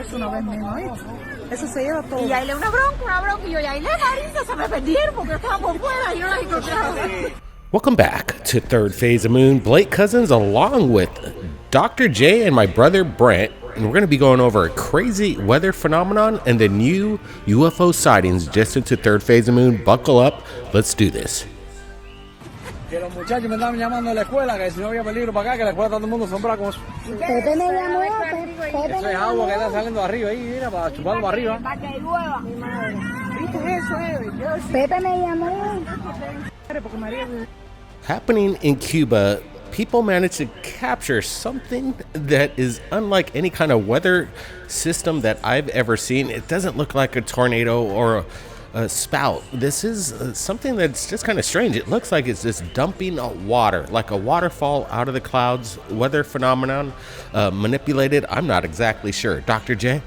eso una vez menos, ¿viste? Eso se lleva todo. Y ya le una bronca, y yo ya le Marisa, se me perdieron porque estaban por fuera y yo no las encontraba. Welcome back to Third Phase of Moon. Blake Cousins along with Dr. J and my brother Brent, and we're going to be going over a crazy weather phenomenon and the new UFO sightings just into Third Phase of Moon. Buckle up. Let's do this. Que los muchachos me estaban llamando a la escuela, que si no había peligro para acá, que la escuela todo el mundo sombra con eso. Pepe me llamó, Pepe Eso es agua que está saliendo arriba ahí, mira, para chuparlo arriba. Para que llueva. ¿Viste eso, Yo sí. Pepe me llamó. Porque María... Happening in Cuba, people managed to capture something that is unlike any kind of weather system that I've ever seen. It doesn't look like a tornado or a spout. This is something that's just kind of strange. It looks like it's just dumping water, like a waterfall out of the clouds. Weather phenomenon manipulated. I'm not exactly sure. Dr. J?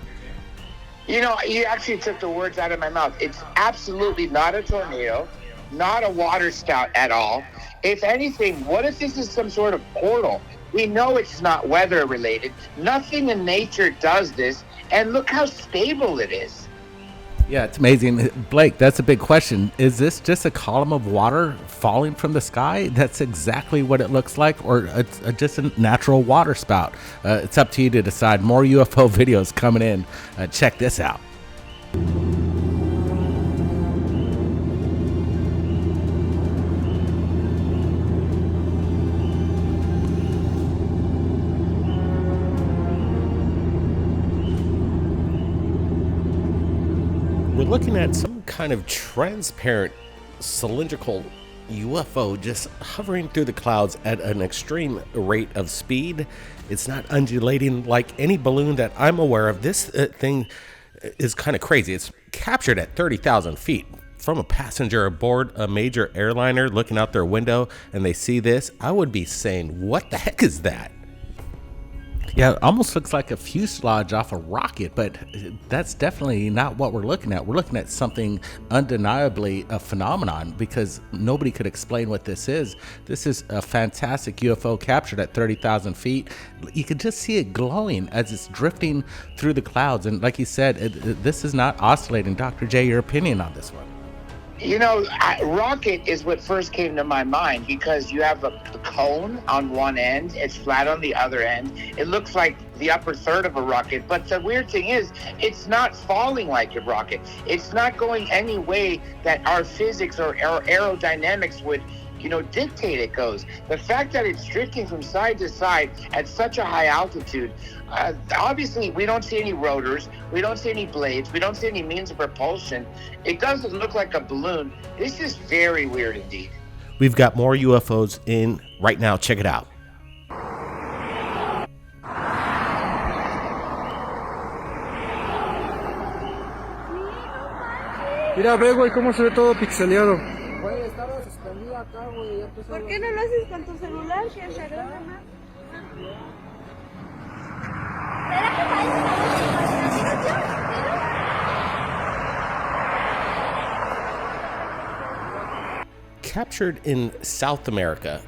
You know, you actually took the words out of my mouth. It's absolutely not a tornado, not a water spout at all. If anything, what if this is some sort of portal? We know it's not weather related. Nothing in nature does this, and look how stable it is. Yeah, it's amazing. Blake, that's a big question. Is this just a column of water falling from the sky? That's exactly what it looks like, or it's just a natural water spout? It's up to you to decide. More UFO videos coming in. Check this out. We're looking at some kind of transparent cylindrical UFO just hovering through the clouds at an extreme rate of speed. It's not undulating like any balloon that I'm aware of. This thing is kind of crazy. It's captured at 30,000 feet from a passenger aboard a major airliner looking out their window, and they see this. I would be saying, what the heck is that? Yeah, it almost looks like a fuselage off a rocket, but that's definitely not what we're looking at. We're looking at something undeniably a phenomenon because nobody could explain what this is. This is a fantastic UFO captured at 30,000 feet. You can just see it glowing as it's drifting through the clouds. And like you said, this is not oscillating. Dr. J, your opinion on this one? You know, rocket is what first came to my mind because you have a cone on one end, it's flat on the other end. It looks like the upper third of a rocket, but the weird thing is, it's not falling like a rocket. It's not going any way that our physics or our aerodynamics would, dictate it goes. The fact that it's drifting from side to side at such a high altitude, obviously we don't see any rotors, we don't see any blades, we don't see any means of propulsion. It doesn't look like a balloon. This is very weird indeed. We've got more UFOs in right now. Check it out. Mira, ve, güey, cómo se ve todo pixeleado. Güey, estaba suspendida acá, güey. ¿Por qué no lo haces con tu celular? Que se agranda más. ¿Será que parece una Captured in South America,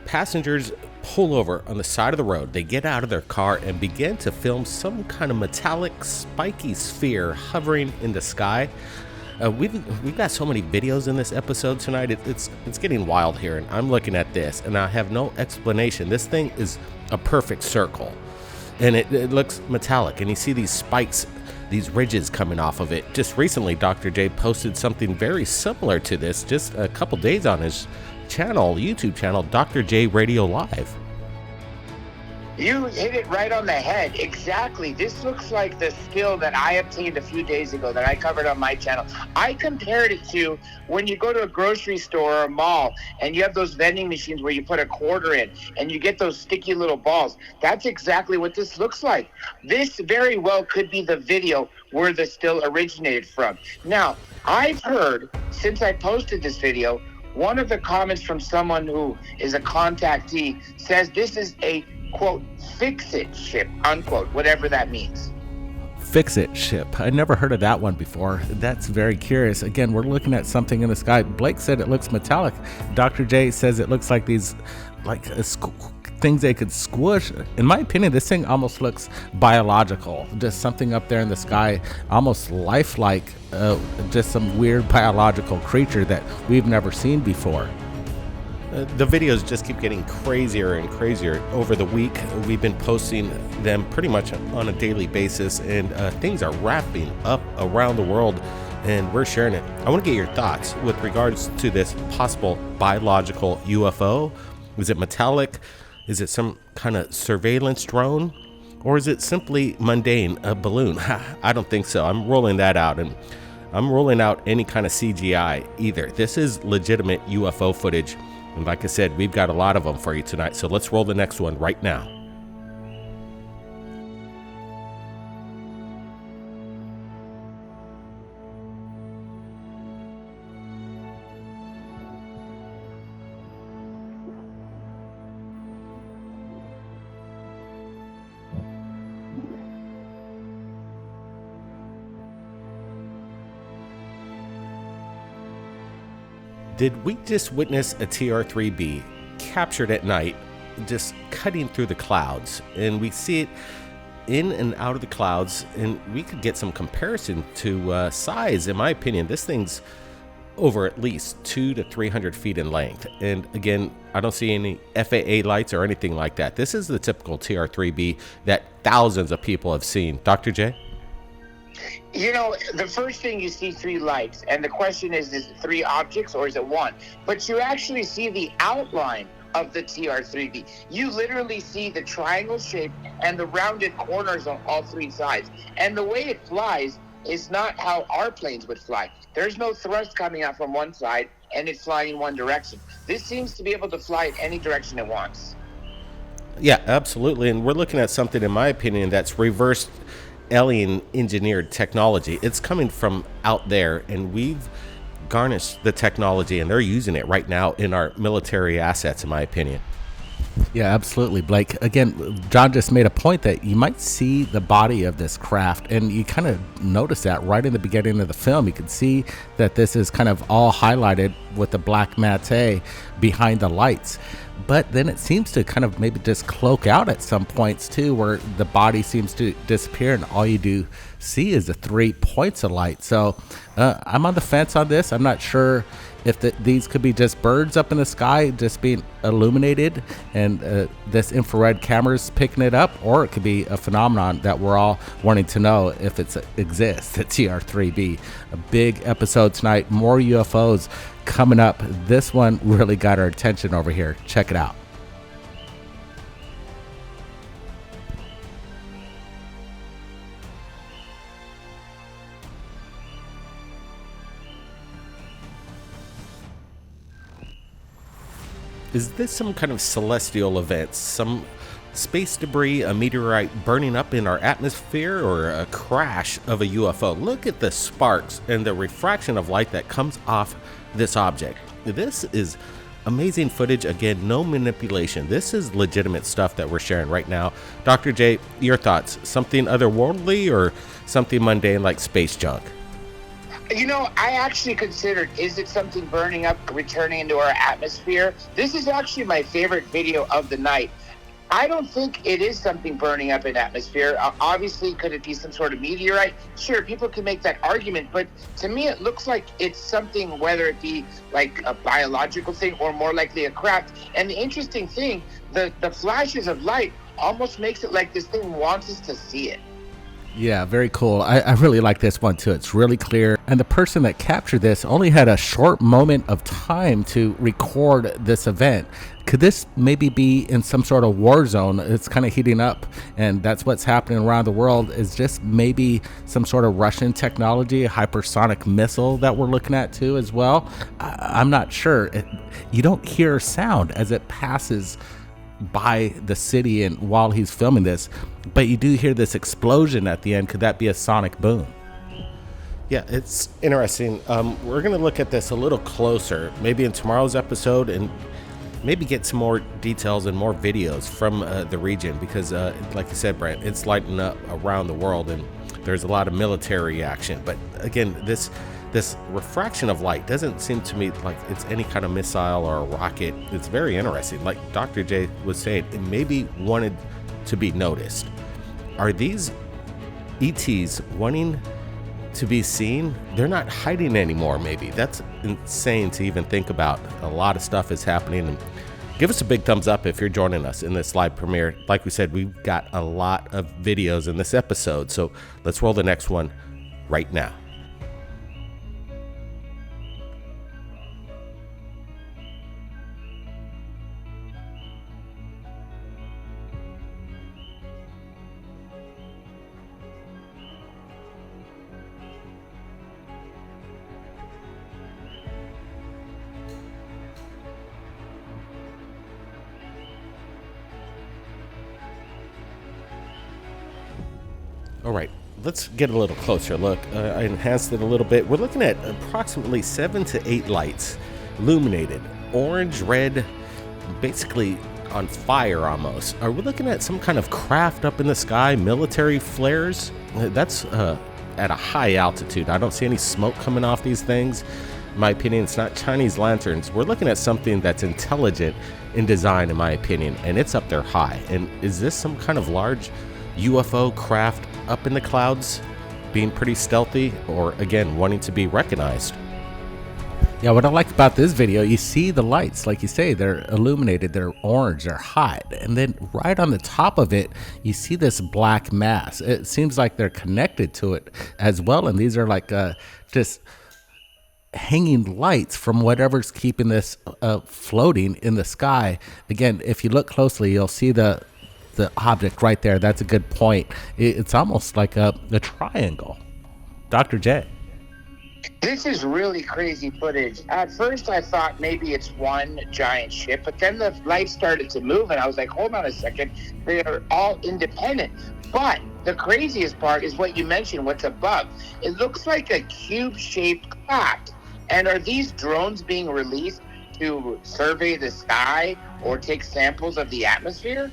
passengers pull over on the side of the road. They get out of their car and begin to film some kind of metallic spiky sphere hovering in the sky. We've got so many videos in this episode tonight. It's getting wild here, and I'm looking at this and I have no explanation. This thing is a perfect circle and it looks metallic, and you see these spikes, these ridges coming off of it. Just recently, Dr. J posted something very similar to this just a couple days on his YouTube channel, Dr. J Radio Live. You hit it right on the head. Exactly. This looks like the still that I obtained a few days ago that I covered on my channel. I compared it to when you go to a grocery store or a mall and you have those vending machines where you put a quarter in and you get those sticky little balls. That's exactly what this looks like. This very well could be the video where the still originated from. Now, I've heard since I posted this video, one of the comments from someone who is a contactee says this is a quote, fix-it ship, unquote, whatever that means. Fix-it ship. I never heard of that one before. That's very curious. Again, we're looking at something in the sky. Blake said it looks metallic. Dr. J says it looks like things things they could squish. In my opinion, this thing almost looks biological, just something up there in the sky, almost lifelike, just some weird biological creature that we've never seen before. The videos just keep getting crazier and crazier. Over the week, we've been posting them pretty much on a daily basis, and things are wrapping up around the world, and we're sharing it. I want to get your thoughts with regards to this possible biological UFO. Is it metallic? Is it some kind of surveillance drone? Or is it simply mundane, a balloon? I don't think so. I'm rolling that out, and I'm rolling out any kind of CGI either. This is legitimate UFO footage. And like I said, we've got a lot of them for you tonight. So let's roll the next one right now. Did we just witness a TR-3B captured at night, just cutting through the clouds? And we see it in and out of the clouds, and we could get some comparison to size. In my opinion, this thing's over at least 200 to 300 feet in length. And again, I don't see any FAA lights or anything like that. This is the typical TR-3B that thousands of people have seen. Dr. J? You know, the first thing you see 3 lights, and the question is it 3 objects or is it 1? But you actually see the outline of the TR-3B. You literally see the triangle shape and the rounded corners on all 3 sides. And the way it flies is not how our planes would fly. There's no thrust coming out from one side and it's flying in one direction. This seems to be able to fly in any direction it wants. Yeah, absolutely. And we're looking at something, in my opinion, that's reversed alien engineered technology. It's coming from out there, and we've garnished the technology, and they're using it right now in our military assets, in my opinion. Yeah, absolutely, Blake. Again, John just made a point that you might see the body of this craft, and you kind of notice that right in the beginning of the film. You can see that this is kind of all highlighted with the black matte behind the lights. But then it seems to kind of maybe just cloak out at some points too, where the body seems to disappear and all you do see is the 3 points of light. So I'm on the fence on this. I'm not sure if these could be just birds up in the sky just being illuminated and this infrared camera's picking it up, or it could be a phenomenon that we're all wanting to know if it exists, the TR-3B. A big episode tonight, more UFOs coming up. This one really got our attention over here. Check it out. Is this some kind of celestial event? Some space debris, a meteorite burning up in our atmosphere, or a crash of a UFO? Look at the sparks and the refraction of light that comes off this object. This is amazing footage. Again, no manipulation. This is legitimate stuff that we're sharing right now. Dr. J, your thoughts? Something otherworldly or something mundane like space junk? You know, I actually considered, is it something burning up, returning into our atmosphere? This is actually my favorite video of the night. I don't think it is something burning up in atmosphere. Obviously, could it be some sort of meteorite? Sure, people can make that argument, but to me, it looks like it's something, whether it be like a biological thing or more likely a craft. And the interesting thing, the flashes of light almost makes it like this thing wants us to see it. Yeah, very cool. I really like this one too. It's really clear. And the person that captured this only had a short moment of time to record this event. Could this maybe be in some sort of war zone? It's kind of heating up, and that's what's happening around the world. Is just maybe some sort of Russian technology, a hypersonic missile that we're looking at too as well. I'm not sure. You don't hear sound as it passes by the city and while he's filming this, but you do hear this explosion at the end. Could that be a sonic boom? Yeah, it's interesting. We're going to look at this a little closer, maybe in tomorrow's episode, and maybe get some more details and more videos from the region, because like you said, Brent, it's lighting up around the world and there's a lot of military action. But again, this this refraction of light doesn't seem to me like it's any kind of missile or a rocket. It's very interesting. Like Dr. J was saying, it maybe wanted to be noticed. Are these ETs wanting to be seen? They're not hiding anymore, maybe. That's insane to even think about. A lot of stuff is happening. And give us a big thumbs up if you're joining us in this live premiere. Like we said, we've got a lot of videos in this episode, so let's roll the next one right now. All right, let's get a little closer look. I enhanced it a little bit. We're looking at approximately 7 to 8 lights, illuminated, orange, red, basically on fire almost. Are we looking at some kind of craft up in the sky, military flares? That's at a high altitude. I don't see any smoke coming off these things. In my opinion, it's not Chinese lanterns. We're looking at something that's intelligent in design, in my opinion, and it's up there high. And is this some kind of large UFO craft up in the clouds, being pretty stealthy, or again wanting to be recognized? Yeah, what I like about this video, you see the lights, like you say, they're illuminated, they're orange, they're hot, and then right on the top of it, you see this black mass. It seems like they're connected to it as well, and these are like just hanging lights from whatever's keeping this floating in the sky. Again, if you look closely, you'll see the object right there. That's a good point. It's almost like a triangle. Dr. J. This is really crazy footage. At first, I thought maybe it's one giant ship, but then the lights started to move, and I was like, hold on a second. They are all independent. But the craziest part is what you mentioned, what's above. It looks like a cube-shaped craft. And are these drones being released to survey the sky or take samples of the atmosphere?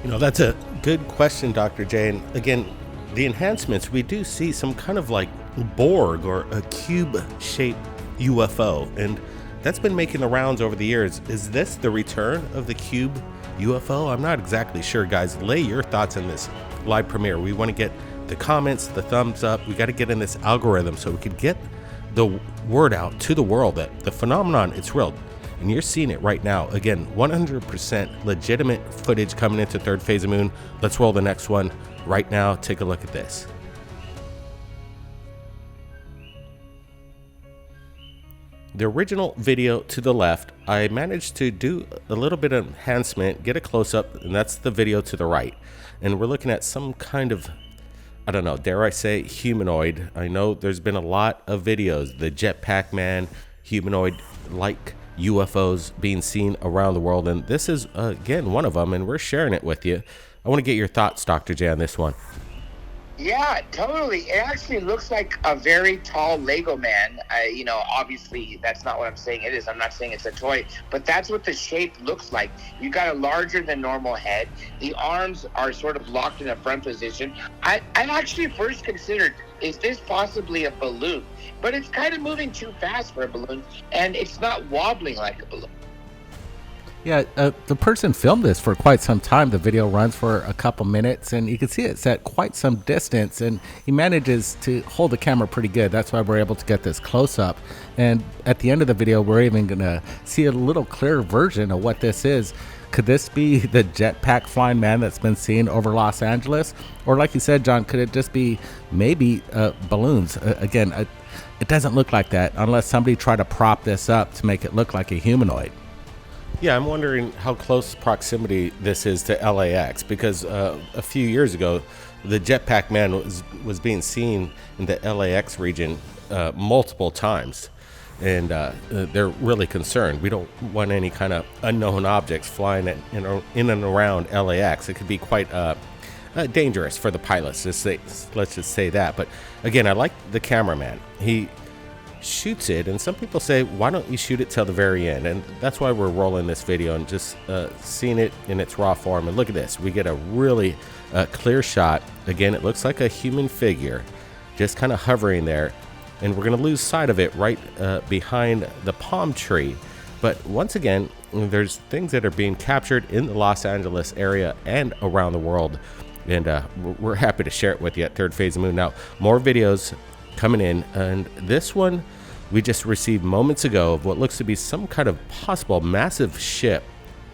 You know, that's a good question, Dr. J. And again, the enhancements, we do see some kind of like Borg or a cube-shaped UFO, and that's been making the rounds over the years. Is this the return of the cube UFO? I'm not exactly sure, guys. Lay your thoughts in this live premiere. We want to get the comments, the thumbs up. We got to get in this algorithm so we could get the word out to the world that the phenomenon, it's real. And you're seeing it right now. Again, 100% legitimate footage coming into Third Phase of Moon. Let's roll the next one right now. Take a look at this. The original video to the left, I managed to do a little bit of enhancement, get a close-up, and that's the video to the right. And we're looking at some kind of, I don't know, dare I say humanoid. I know there's been a lot of videos, the Jetpack Man, humanoid-like UFOs being seen around the world, and this is again one of them, and we're sharing it with you. I want to get your thoughts, Dr. J, on this one. Yeah, totally. It actually looks like a very tall Lego man. You know, obviously that's not what I'm saying it is. I'm not saying it's a toy, but that's what the shape looks like. You got a larger than normal head. The arms are sort of locked in a front position. I actually first considered, is this possibly a balloon? But it's kind of moving too fast for a balloon, and it's not wobbling like a balloon. Yeah, the person filmed this for quite some time. The video runs for a couple minutes, and you can see it's at quite some distance, and he manages to hold the camera pretty good. That's why we're able to get this close up. And at the end of the video, we're even gonna see a little clearer version of what this is. Could this be the jetpack flying man that's been seen over Los Angeles? Or like you said, John, could it just be maybe balloons? Again, it doesn't look like that unless somebody tried to prop this up to make it look like a humanoid. Yeah, I'm wondering how close proximity this is to LAX, because a few years ago, the Jetpack Man was being seen in the LAX region multiple times, and they're really concerned. We don't want any kind of unknown objects flying in and around LAX. It could be quite dangerous for the pilots. Let's just say that. But again, I like the cameraman. He shoots it, and some people say, why don't you shoot it till the very end? And that's why we're rolling this video and just seeing it in its raw form. And look at this, we get a really clear shot. Again, it looks like a human figure just kind of hovering there. and we're going to lose sight of it right behind the palm tree. But once again, there's things that are being captured in the Los Angeles area and around the world, and we're happy to share it with you at Third Phase of Moon. Now, more videos coming in, and this one we just received moments ago of what looks to be some kind of possible massive ship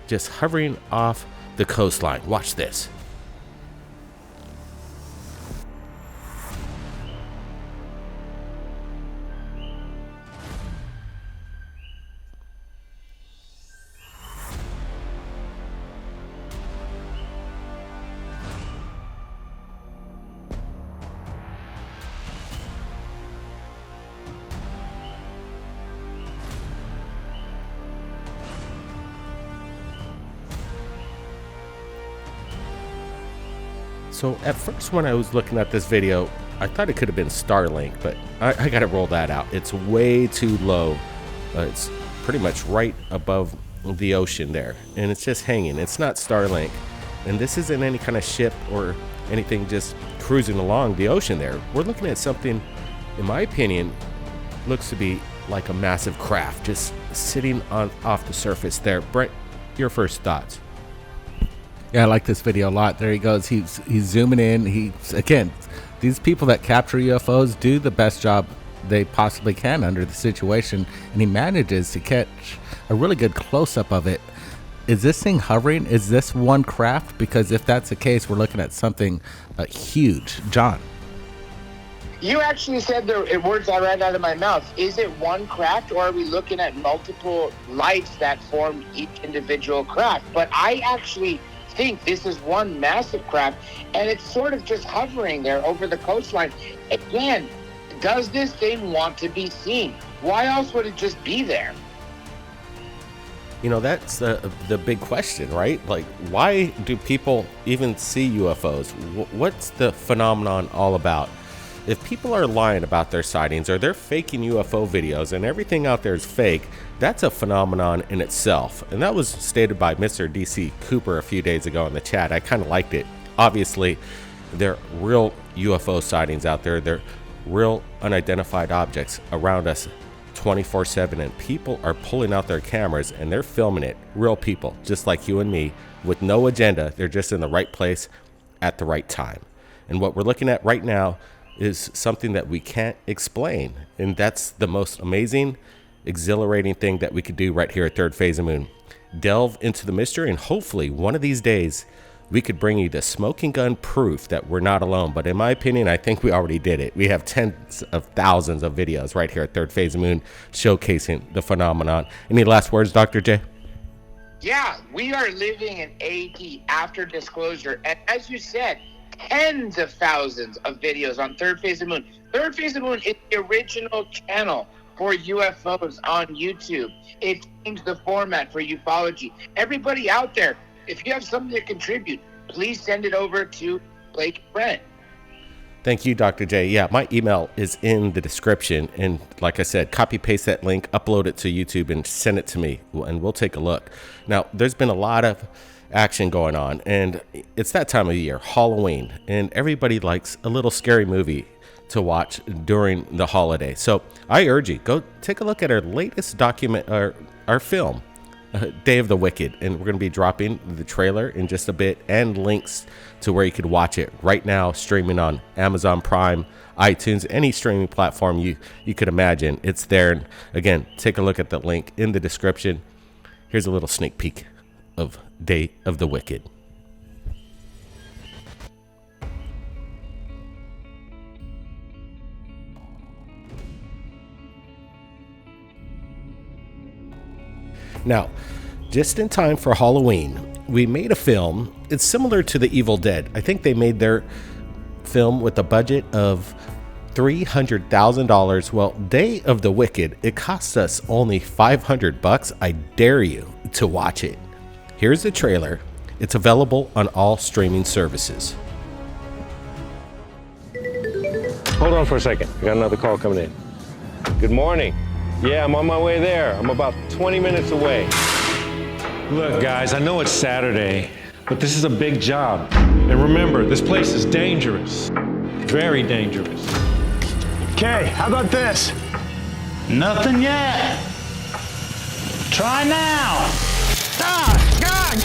just hovering off the coastline. Watch this. So at first when I was looking at this video, I thought it could have been Starlink, but I gotta roll that out. It's way too low. It's pretty much right above the ocean there, and it's just hanging. It's not Starlink, and this isn't any kind of ship or anything just cruising along the ocean there. We're looking at something, in my opinion, looks to be like a massive craft just sitting off the surface there. Brent, your first thoughts? Yeah, I like this video a lot. There he goes. He's zooming in. Again, these people that capture UFOs do the best job they possibly can under the situation, and he manages to catch a really good close-up of it. Is this thing hovering? Is this one craft? Because if that's the case, we're looking at something huge. John. You actually said the words I read out of my mouth. Is it one craft, or are we looking at multiple lights that form each individual craft? But I actually think this is one massive craft, and it's sort of just hovering there over the coastline. Again, does this thing want to be seen? Why else would it just be there? You know, that's the big question, right? Like, why do people even see UFOs? What's the phenomenon all about? If people are lying about their sightings or they're faking UFO videos and everything out there is fake, that's a phenomenon in itself. And that was stated by Mr. DC Cooper a few days ago in the chat. I kind of liked it. Obviously, there are real UFO sightings out there. They're real unidentified objects around us 24/7, and people are pulling out their cameras and they're filming it. Real people, just like you and me, with no agenda. They're just in the right place at the right time. And what we're looking at right now is something that we can't explain, and that's the most amazing, exhilarating thing that we could do right here at Third Phase of Moon. Delve into the mystery, and hopefully one of these days we could bring you the smoking gun proof that we're not alone. But in my opinion, I think we already did it. We have tens of thousands of videos right here at Third Phase of Moon showcasing the phenomenon. Any last words, Dr. J? Yeah, we are living in AD, after disclosure, and as you said, tens of thousands of videos on Third Phase of Moon. Third Phase of Moon is the original channel for UFOs on YouTube. It changed the format for ufology. Everybody out there, if you have something to contribute, please send it over to Blake Brent. Thank you, Dr. J. Yeah, my email is in the description. And like I said, copy paste that link, upload it to YouTube, and send it to me, and we'll take a look. Now, there's been a lot of action going on, and it's that time of year, Halloween, and everybody likes a little scary movie to watch during the holiday. So I urge you, go take a look at our latest document, our film, Day of the Wicked, and we're going to be dropping the trailer in just a bit and links to where you could watch it right now, streaming on Amazon Prime, iTunes, any streaming platform you could imagine. It's there. And again, take a look at the link in the description. Here's a little sneak peek of Day of the Wicked. Now, just in time for Halloween, we made a film. It's similar to The Evil Dead. I think they made their film with a budget of $300,000. Well, Day of the Wicked, it cost us only $500. I dare you to watch it. Here's the trailer. It's available on all streaming services. Hold on for a second. I got another call coming in. Good morning. Yeah, I'm on my way there. I'm about 20 minutes away. Look, guys, I know it's Saturday, but this is a big job. And remember, this place is dangerous. Very dangerous. Okay, how about this? Nothing yet. Try now.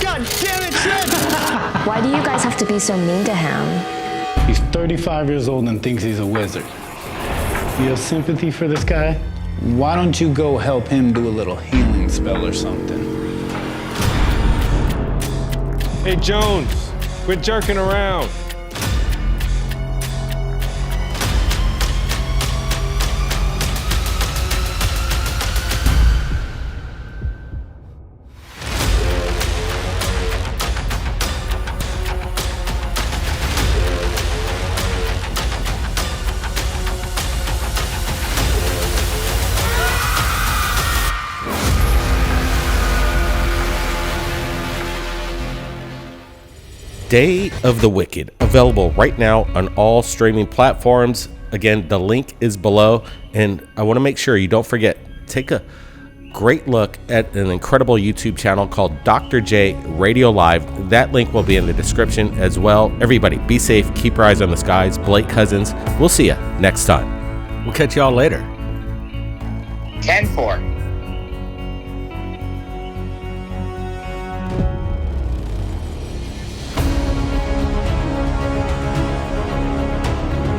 God damn it, shit! Why do you guys have to be so mean to him? He's 35 years old and thinks he's a wizard. You have sympathy for this guy? Why don't you go help him do a little healing spell or something? Hey, Jones, quit jerking around. Day of the Wicked, available right now on all streaming platforms. Again, the link is below, and I want to make sure you don't forget, take a great look at an incredible YouTube channel called Dr. J Radio Live. That link will be in the description as well. Everybody, be safe, keep your eyes on the skies. Blake Cousins, we'll see you next time. We'll catch y'all later. 10-4.